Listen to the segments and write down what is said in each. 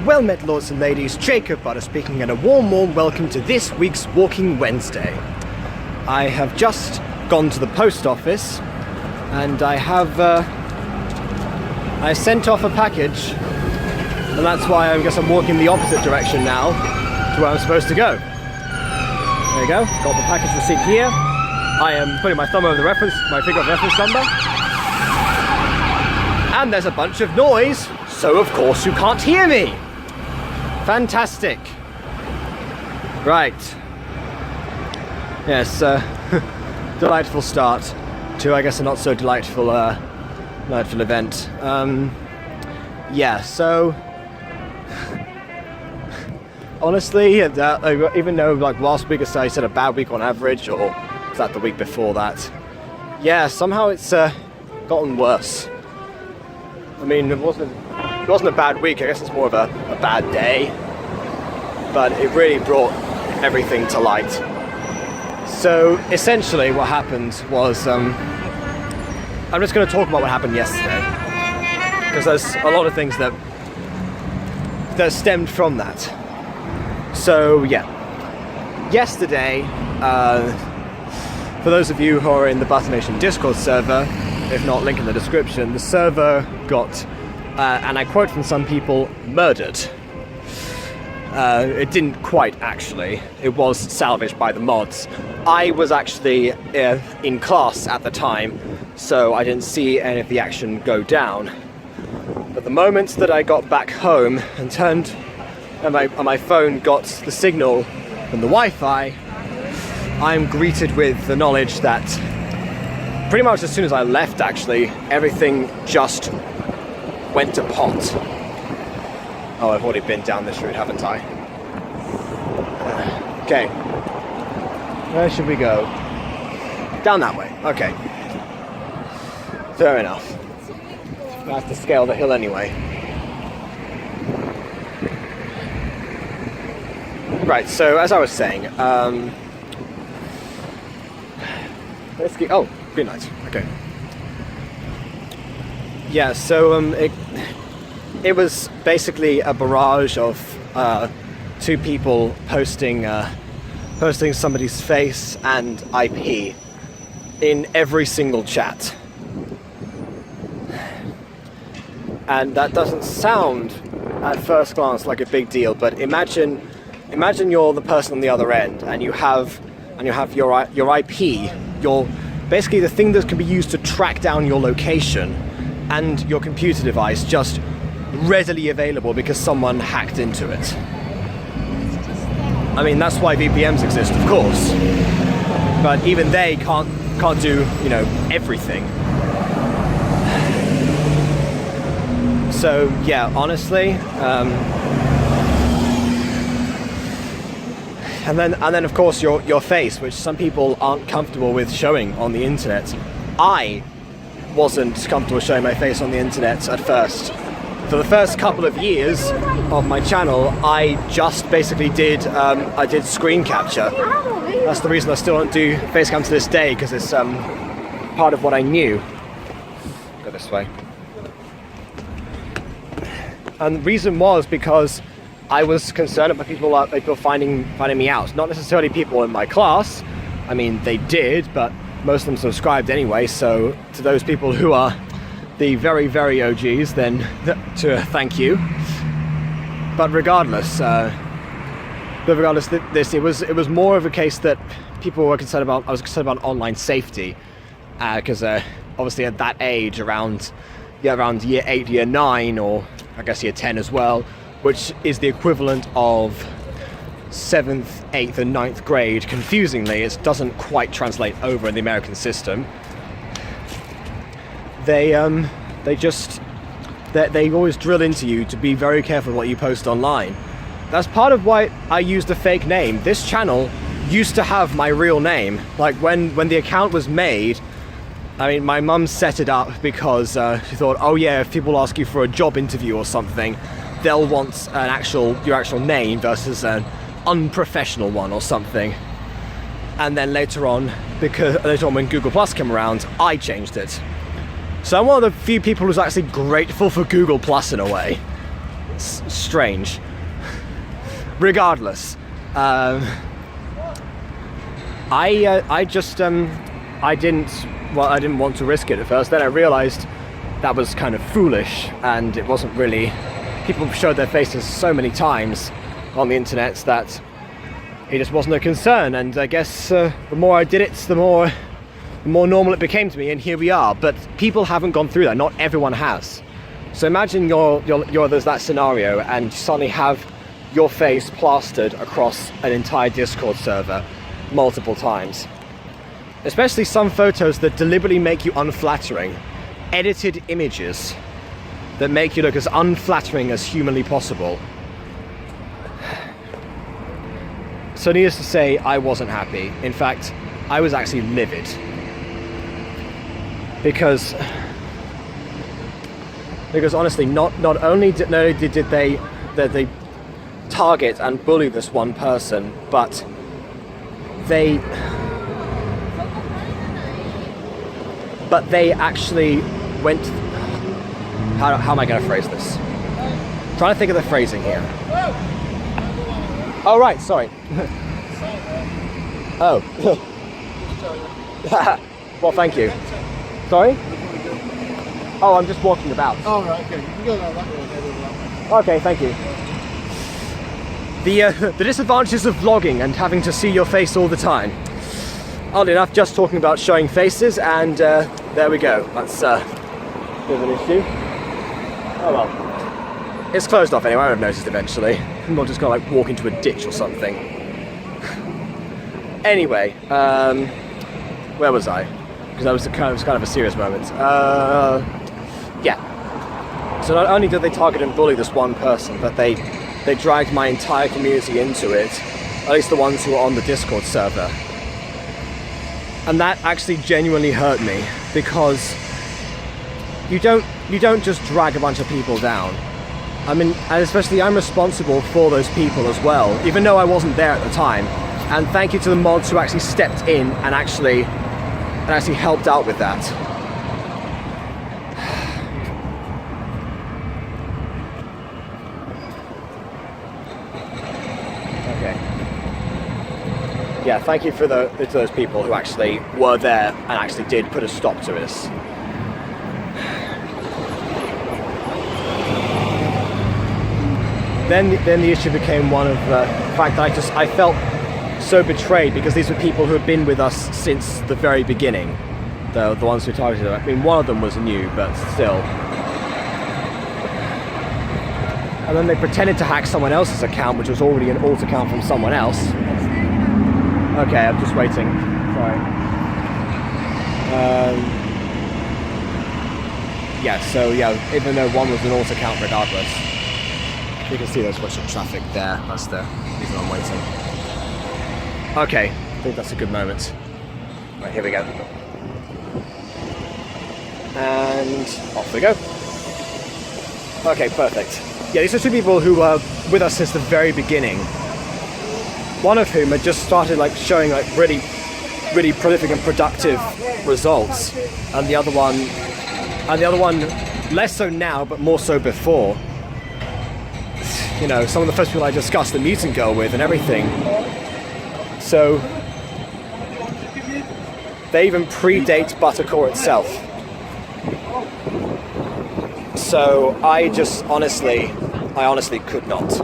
Well met, lords and ladies, Jacob Butter speaking, and a warm welcome to this week's Walking Wednesday. I have just gone to the post office and I have I sent off a package, and that's why I guess I'm walking the opposite direction now to where I'm supposed to go. There you go, got the package receipt here. I am putting my thumb over the my finger on the reference number. And there's a bunch of noise, so of course you can't hear me. Fantastic. Right. Yes, delightful start to, I guess, a not so delightful event. Yeah, so honestly, even though like last week I said a bad week on average, or was that the week before that? Yeah, somehow it's gotten worse. I mean, it wasn't a bad week. I guess it's more of a bad day, but it really brought everything to light. So essentially, what happened was I'm just going to talk about what happened yesterday, because there's a lot of things that stemmed from that. So yeah, yesterday, for those of you who are in the Button Nation Discord server, if not, link in the description, the server got, and I quote from some people, murdered. It didn't quite, actually. It was salvaged by the mods. I was actually in class at the time, so I didn't see any of the action go down. But the moment that I got back home and turned, and my phone got the signal from the Wi-Fi, I'm greeted with the knowledge that pretty much as soon as I left, actually, everything just went to pot. Oh, I've already been down this route, haven't I? Okay. Where should we go? Down that way. Okay. Fair enough. I have to scale the hill anyway. Right, so as I was saying, let's get... Oh, green light. Okay. Yeah, so it was basically a barrage of two people posting somebody's face and IP in every single chat. And that doesn't sound at first glance like a big deal, but imagine you're the person on the other end, and you have your IP, your basically the thing that can be used to track down your location, and your computer device just readily available because someone hacked into it. I mean, that's why VPNs exist, of course, but even they can't do, you know, everything. So yeah, honestly, and then of course your face, which some people aren't comfortable with showing on the internet. I wasn't comfortable showing my face on the internet at first. For the first couple of years of my channel, I just basically did I did screen capture. That's the reason I still don't do face cam to this day, because it's part of what I knew. Go this way. And the reason was because I was concerned about people finding me out. Not necessarily people in my class. I mean, they did, but most of them subscribed anyway. So to those people who are the very, very OGs, then to thank you. But regardless, it was more of a case that people were concerned about. I was concerned about online safety, because obviously at that age, around year 8, year 9, or I guess year 10 as well, which is the equivalent of 7th, 8th and 9th grade. Confusingly, it doesn't quite translate over in the American system. They always drill into you to be very careful what you post online. That's part of why I used a fake name. This channel used to have my real name. Like when the account was made, I mean, my mum set it up because she thought, oh yeah, if people ask you for a job interview or something, they'll want your actual name versus an unprofessional one or something. And then later on when Google Plus came around, I changed it. So I'm one of the few people who's actually grateful for Google Plus in a way. strange. Regardless, I didn't want to risk it at first. Then I realized that was kind of foolish, and it wasn't really. People showed their faces so many times on the internet that it just wasn't a concern. And I guess the more I did it, the more normal it became to me. And here we are. But people haven't gone through that. Not everyone has. So imagine there's that scenario, and you suddenly have your face plastered across an entire Discord server multiple times. Especially some photos that deliberately make you unflattering. Edited images that make you look as unflattering as humanly possible. So needless to say, I wasn't happy. In fact, I was actually livid. Because honestly, not only did they target and bully this one person, but they actually went. How am I going to phrase this? Trying to think of the phrasing here. Oh right, sorry. Oh. Well, thank you. Sorry? Oh, I'm just walking about. Oh right, okay. You can go that way. Okay, thank you. The disadvantages of vlogging and having to see your face all the time. Oddly enough, just talking about showing faces, and there we go. That's a bit of an issue. Oh well. It's closed off anyway, I would have noticed eventually. I'm not just gonna like walk into a ditch or something. Anyway, where was I? Because that was kind of a serious moment. Yeah. So not only did they target and bully this one person, but they dragged my entire community into it, at least the ones who were on the Discord server. And that actually genuinely hurt me, because you don't just drag a bunch of people down. I mean, and especially I'm responsible for those people as well, even though I wasn't there at the time. And thank you to the mods who actually stepped in and actually helped out with that. Okay. Yeah, thank you to those people who actually were there and actually did put a stop to this. Then the issue became one of the fact that I felt so betrayed, because these were people who had been with us since the very beginning. The ones who targeted them. I mean, one of them was new, but still. And then they pretended to hack someone else's account, which was already an alt account from someone else. Okay, I'm just waiting. Sorry. Yeah, so yeah, even though one was an alt account regardless. You can see there's much of traffic there. That's the reason I'm waiting. Okay, I think that's a good moment. Right, here we go. And off we go. Okay, perfect. Yeah, these are two people who were with us since the very beginning. One of whom had just started like showing like really prolific and productive results, and the other one less so now, but more so before. You know, some of the first people I discussed the mutant girl with and everything. So they even predate Buttercore itself. So I honestly could not.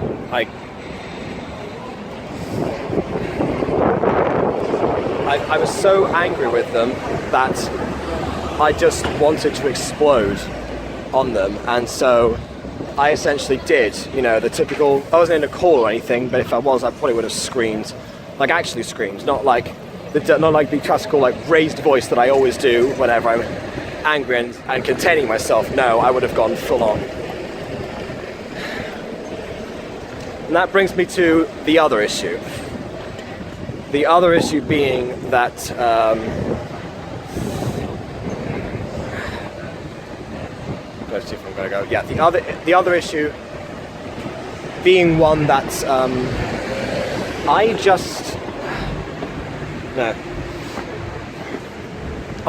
I was so angry with them that I just wanted to explode on them, and so I essentially did, you know, the typical. I wasn't in a call or anything, but if I was, I probably would have screamed, like actually screamed, not like the classical like raised voice that I always do whenever I'm angry and containing myself. No, I would have gone full on. And that brings me to the other issue. The other issue being that let's see if I'm gonna go. Yeah, the other issue being one that I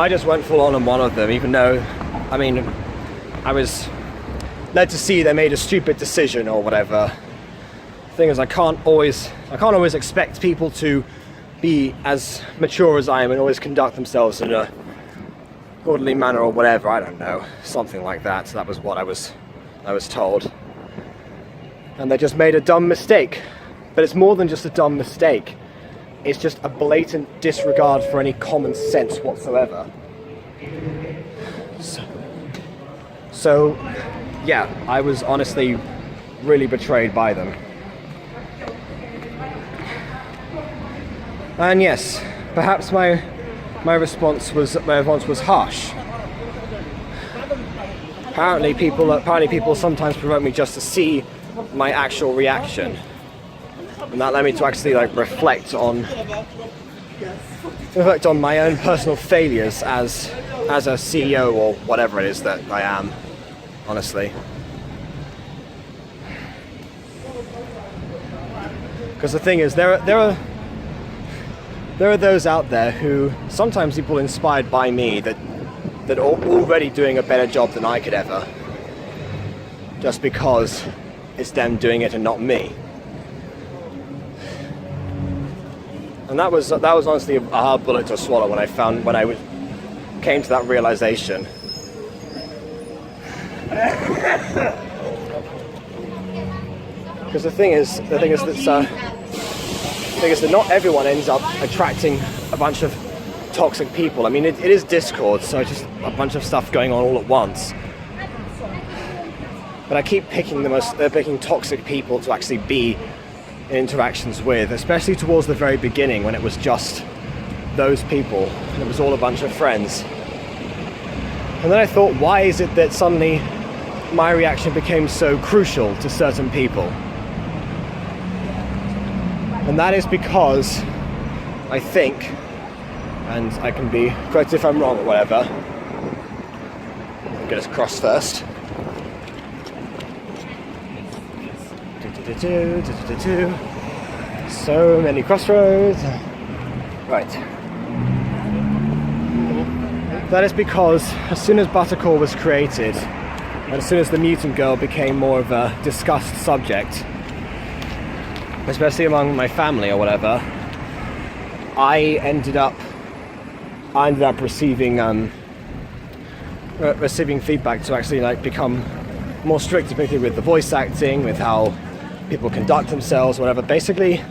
just went full on one of them, even though, I mean, led to see they made a stupid decision or whatever. The thing is, I can't always expect people to be as mature as I am and always conduct themselves in a orderly manner or whatever. I don't know, something like that. So that was what I was told. And they just made a dumb mistake. But it's more than just a dumb mistake. It's just a blatant disregard for any common sense whatsoever. So yeah, I was honestly really betrayed by them. And yes, perhaps my response was harsh. Apparently people sometimes provoke me just to see my actual reaction. And that led me to actually like reflect on my own personal failures as a CEO or whatever it is that I am, honestly. Because the thing is, there are those out there who, sometimes people inspired by me, that are already doing a better job than I could ever, just because it's them doing it and not me. And that was honestly a hard bullet to swallow when I came to that realization. Because the thing is that not everyone ends up attracting a bunch of toxic people. I mean, it is Discord, so it's just a bunch of stuff going on all at once. But I keep picking toxic people to actually be in interactions with, especially towards the very beginning when it was just those people and it was all a bunch of friends. And then I thought, why is it that suddenly my reaction became so crucial to certain people? And that is because I think, and I can be corrected if I'm wrong or whatever, I'll get us crossed first. So many crossroads. Right. That is because as soon as Buttercore was created, and as soon as the mutant girl became more of a discussed subject, especially among my family or whatever, I ended up receiving feedback to actually like become more strict, particularly with the voice acting, with how people conduct themselves, whatever. Basically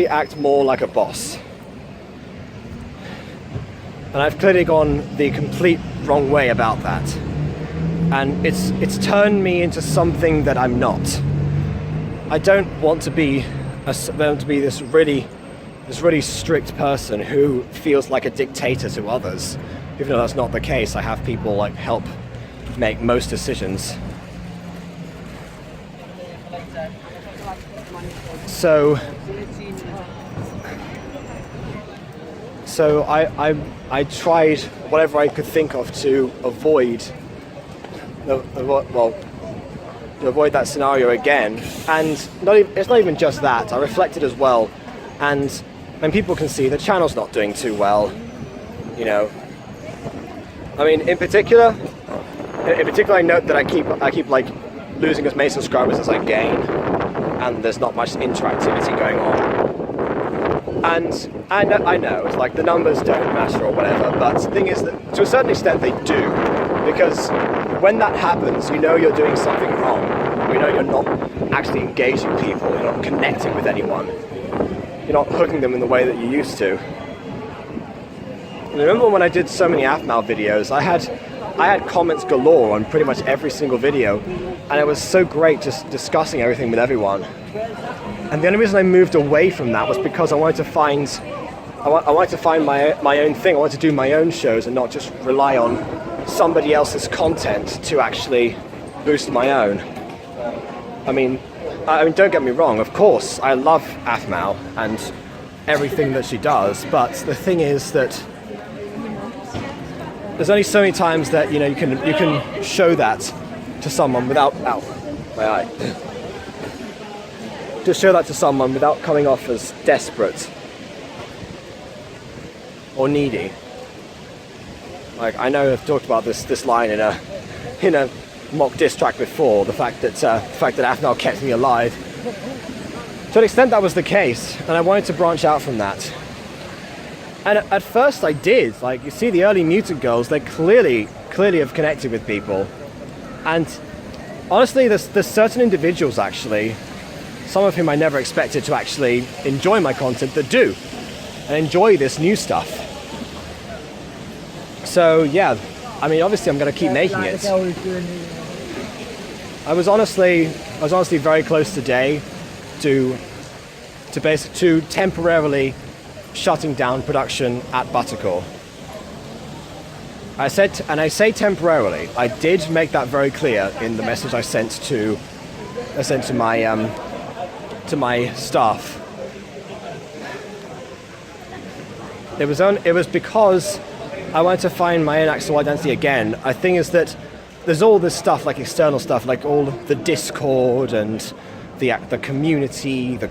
act more like a boss. And I've clearly gone the complete wrong way about that. And it's turned me into something that I'm not. I don't want to be this really strict person who feels like a dictator to others. Even though that's not the case, I have people like help make most decisions. So I tried whatever I could think of to avoid that scenario again. And it's not even just that. I reflected as well, and people can see the channel's not doing too well. You know, I mean, in particular, I note that I keep like losing as many subscribers as I gain, and there's not much interactivity going on. And I know it's like the numbers don't matter or whatever, but the thing is that to a certain extent they do, because when that happens, you know you're doing something wrong. You know you're not actually engaging people, you're not connecting with anyone, you're not hooking them in the way that you used to. And I remember when I did so many AFMAL videos, I had comments galore on pretty much every single video, and it was so great just discussing everything with everyone. And the only reason I moved away from that was because I wanted to find my own thing. I wanted to do my own shows and not just rely on somebody else's content to actually boost my own. I mean, don't get me wrong, of course, I love AFMAL and everything that she does, but the thing is that there's only so many times that you can show that to someone without just show that to someone without coming off as desperate or needy. Like, I know I've talked about this line in a mock diss track before, the fact that Afnal kept me alive. To an extent that was the case, and I wanted to branch out from that. And at first I did. Like, you see the early Mutant Girls, they clearly have connected with people. And honestly, there's certain individuals actually, some of whom I never expected to actually enjoy my content, that do, and enjoy this new stuff. So yeah, I mean, obviously I'm going to keep making it. I was honestly very close today to temporarily shutting down production at Buttercore. I say temporarily. I did make that very clear in the message I sent to my staff. It was because I wanted to find my own actual identity again. The thing is that there's all this stuff, like external stuff, like all the Discord and the community, the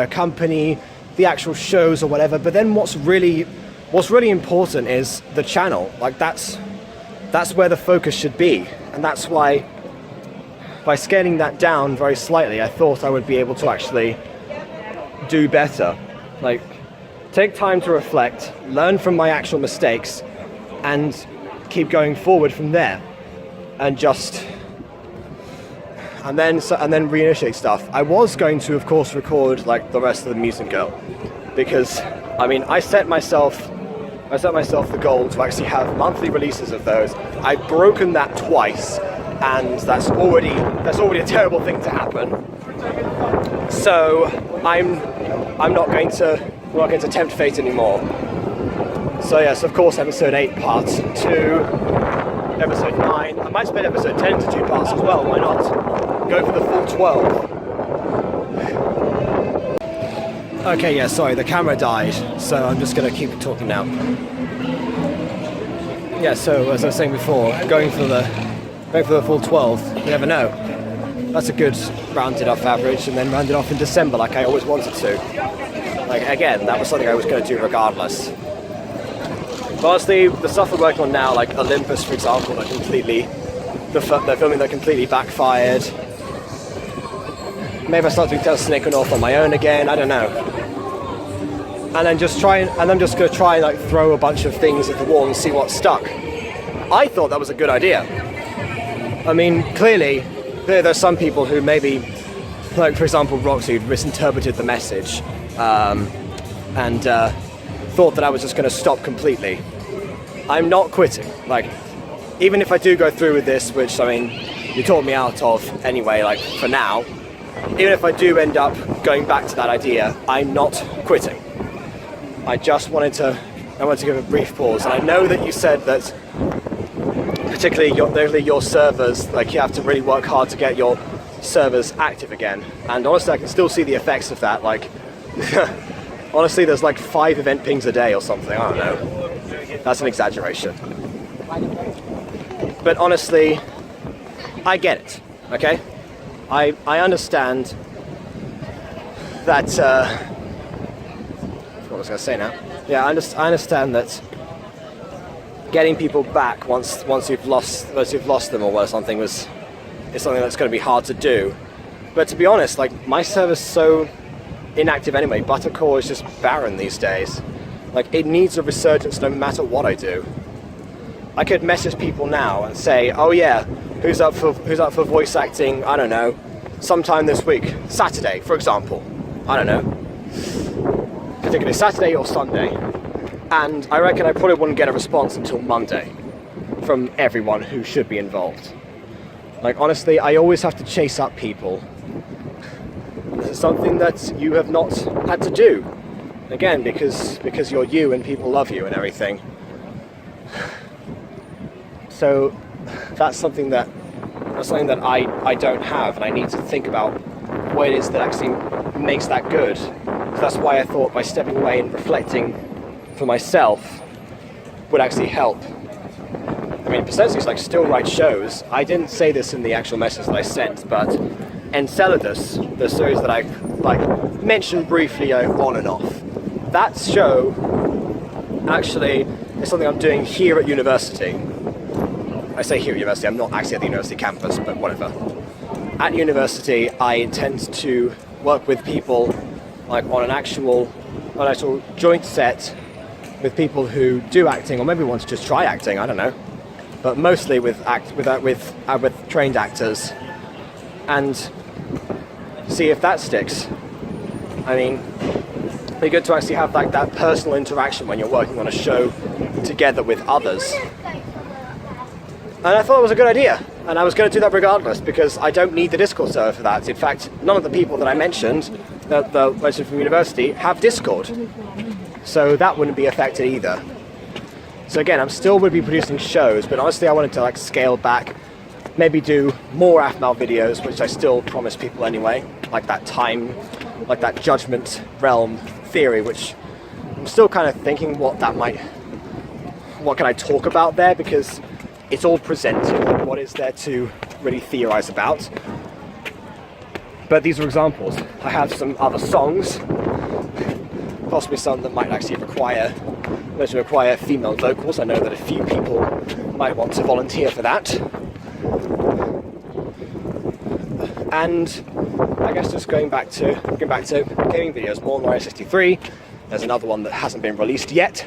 company, the actual shows or whatever. But then what's really important is the channel. Like that's where the focus should be, and that's why by scaling that down very slightly, I thought I would be able to actually do better. Like, take time to reflect, learn from my actual mistakes, and keep going forward from there. And then reinitiate stuff. I was going to, of course, record like the rest of the Mutant Girl, because I mean, I set myself the goal to actually have monthly releases of those. I've broken that twice, and that's already a terrible thing to happen. So I'm not going to tempt fate anymore. So yes, of course, episode 8 part 2, episode 9. I might split episode 10 into 2 parts as well. Why not? Go for the full 12. Okay, yeah, sorry, the camera died, so I'm just going to keep talking now. Yeah, so as I was saying before, going for the full 12, you never know. That's a good rounded off average, and then rounded off in December like I always wanted to. Like, again, that was something I was going to do regardless. But honestly, the stuff we're working on now, like Olympus, for example, the filming that completely backfired. Maybe I start doing Tales of Snake and North on my own again, I don't know. And I'm just going to try and like throw a bunch of things at the wall and see what stuck. I thought that was a good idea. I mean, clearly there's some people who maybe, like for example Roxy, who misinterpreted the message and thought that I was just going to stop completely. I'm not quitting. Like, even if I do go through with this, which I mean, you talked me out of anyway, like for now, even if I do end up going back to that idea, I'm not quitting. I wanted to give a brief pause, and I know that you said that particularly your servers, like you have to really work hard to get your servers active again, and honestly I can still see the effects of that. Like honestly, there's like 5 event pings a day or something, I don't know. That's an exaggeration. But honestly, I get it, okay? I understand that, what was I going to say now? Yeah, I understand that getting people back once you've lost them or something is something that's going to be hard to do. But to be honest, like, my server's so inactive anyway. Buttercore is just barren these days. Like, it needs a resurgence no matter what I do. I could message people now and say, oh yeah, who's up for voice acting, I don't know, sometime this week, Saturday, for example. I don't know. Particularly Saturday or Sunday. And I reckon I probably wouldn't get a response until Monday from everyone who should be involved. Like, honestly, I always have to chase up people. This is something that you have not had to do. Again, because you're you and people love you and everything. So that's something that I don't have, and I need to think about what it is that actually makes that good. So that's why I thought by stepping away and reflecting for myself would actually help. I mean, Percentage like still write shows. I didn't say this in the actual message that I sent, but Enceladus, the series that I like mentioned briefly on and off, that show actually is something I'm doing here at university. I say here at university, I'm not actually at the university campus, but whatever. At university, I intend to work with people like on an actual joint set with people who do acting, or maybe want to just try acting, I don't know. But mostly with trained actors, and see if that sticks. I mean, it'd be good to actually have like that personal interaction when you're working on a show together with others. And I thought it was a good idea, and I was going to do that regardless, because I don't need the Discord server for that. In fact, none of the people that I mentioned, that mentioned from university, have Discord. So that wouldn't be affected either. So again, I'm still would be producing shows, but honestly I wanted to like scale back, maybe do more AFMAL videos, which I still promise people anyway, like that time, like that judgment realm theory, which I'm still kind of thinking what can I talk about there, because it's all presented, like what is there to really theorize about. But these are examples. I have some other songs, possibly some that might actually require female vocals. I know that a few people might want to volunteer for that. And I guess just going back to gaming videos, more on Mario 63. There's another one that hasn't been released yet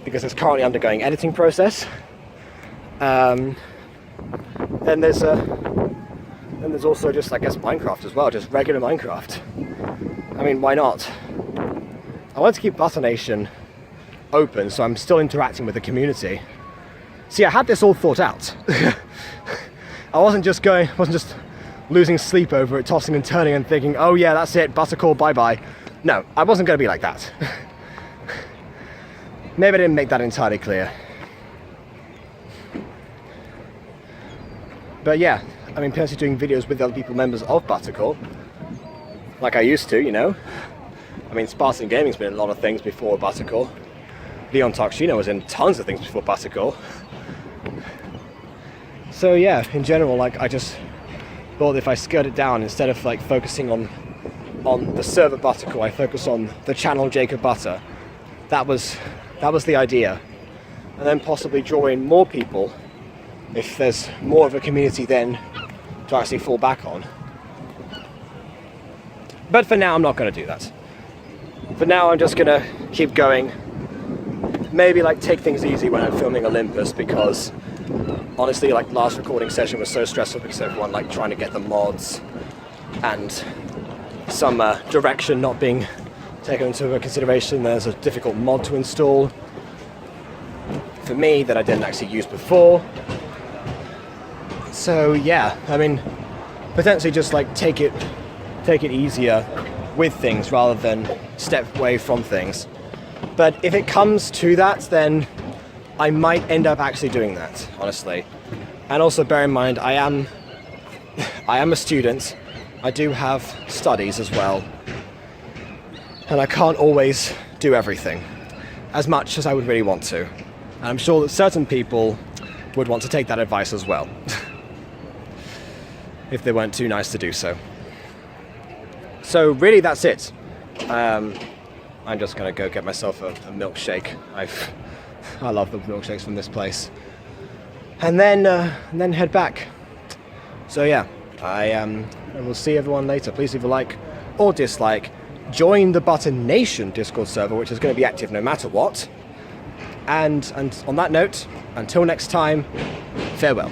because it's currently undergoing editing process. Then there's also just, I guess, Minecraft as well, just regular Minecraft. I mean, why not? I want to keep Butter Nation open, so I'm still interacting with the community. See, I had this all thought out. I wasn't just losing sleep over it, tossing and turning and thinking, oh yeah, that's it, Buttercore, bye-bye. No, I wasn't going to be like that. Maybe I didn't make that entirely clear. But yeah, I mean, personally doing videos with other people, members of Buttercore, like I used to, you know. I mean, Spartan Gaming's been in a lot of things before Buttercore. Leon Tarkshino was in tons of things before Buttercore. So yeah, in general, like I just thought if I scaled it down, instead of like focusing on the server Buttercore, I focus on the channel Jacob Butter. That was the idea. And then possibly draw in more people if there's more of a community then to actually fall back on. But for now, I'm not going to do that. For now, I'm just going to keep going. Maybe like take things easy when I'm filming Olympus, because honestly, like last recording session was so stressful because everyone like trying to get the mods and some direction not being taken into consideration. There's a difficult mod to install for me that I didn't actually use before. So yeah, I mean, potentially just like take it easier with things rather than step away from things. But if it comes to that, then I might end up actually doing that, honestly. And also bear in mind, I am a student. I do have studies as well. And I can't always do everything as much as I would really want to. And I'm sure that certain people would want to take that advice as well. If they weren't too nice to do so. So really that's it. I'm just gonna go get myself a milkshake. I love the milkshakes from this place. And then head back. So yeah, I will see everyone later. Please leave a like or dislike. Join the Butter Nation Discord server, which is going to be active no matter what. And on that note, until next time, farewell.